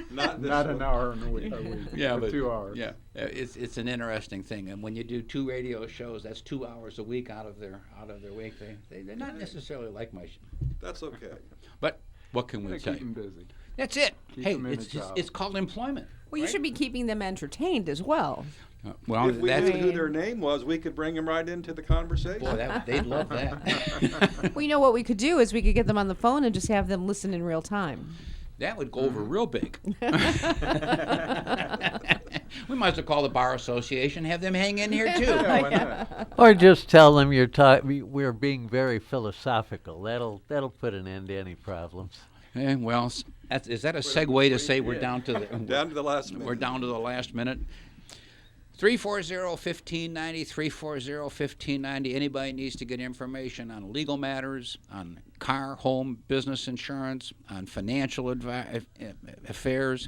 Not an hour in a week. Yeah, or but 2 hours. Yeah, it's an interesting thing. And when you do 2 radio shows, that's 2 hours a week out of their week. They're not necessarily like my. That's okay. But what can we say? Keep them busy. That's it. Keep Hey, them in a job. it's called employment. Well, you should be keeping them entertained as well. Well, If we that's knew who their name was, we could bring them right into the conversation. boy, they'd love that. Well, what we could do is we could get them on the phone and just have them listen in real time. That would go over real big. We might as well call the Bar Association, have them hang in here too. Yeah, why not? Or just tell them we're being very philosophical. That'll put an end to any problems. Well, is that a segue to say we're down to the last minute? We're down to the last minute. 340-1590, 340-1590. Anybody needs to get information on legal matters, on car, home, business insurance, on financial affairs,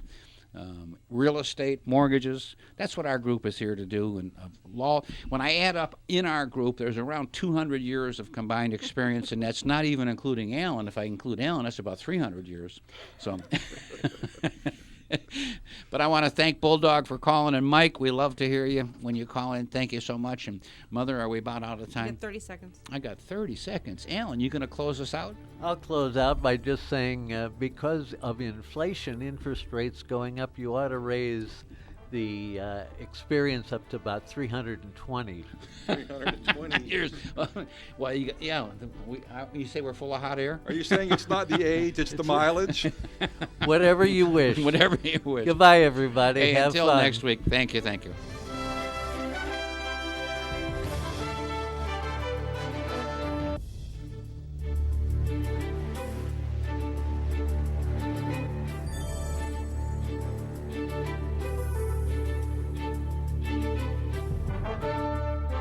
real estate, mortgages. That's what our group is here to do. And law. When I add up in our group, there's around 200 years of combined experience, and that's not even including Alan. If I include Alan, that's about 300 years. So. But I want to thank Bulldog for calling, and Mike, we love to hear you when you call in. Thank you so much. And Mother, are we about out of time? You got 30 seconds. I got 30 seconds. Alan, you going to close us out? I'll close out by just saying because of inflation, interest rates going up, you ought to raise the experience up to about 320. 320 years. Well, you say we're full of hot air? Are you saying it's not the age, it's the mileage? Whatever you wish. Whatever you wish. Goodbye, everybody. Hey, Have until fun. next week. Thank you.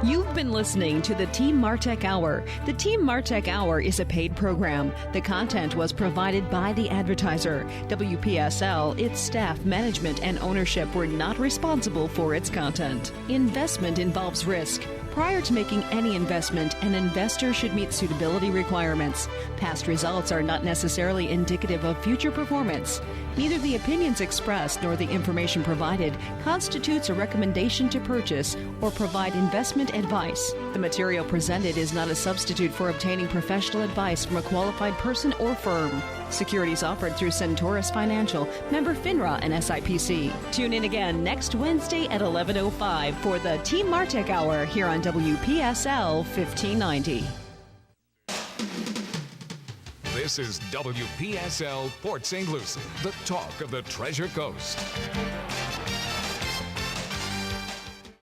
You've been listening to the Team Martek Hour. The Team Martek Hour is a paid program. The content was provided by the advertiser. WPSL, its staff, management, and ownership were not responsible for its content. Investment involves risk. Prior to making any investment, an investor should meet suitability requirements. Past results are not necessarily indicative of future performance. Neither the opinions expressed nor the information provided constitutes a recommendation to purchase or provide investment advice. The material presented is not a substitute for obtaining professional advice from a qualified person or firm. Securities offered through Centaurus Financial, member FINRA and SIPC. Tune in again next Wednesday at 11:05 for the Team Martek Hour here on WPSL 1590. This is WPSL Port St. Lucie, the talk of the Treasure Coast.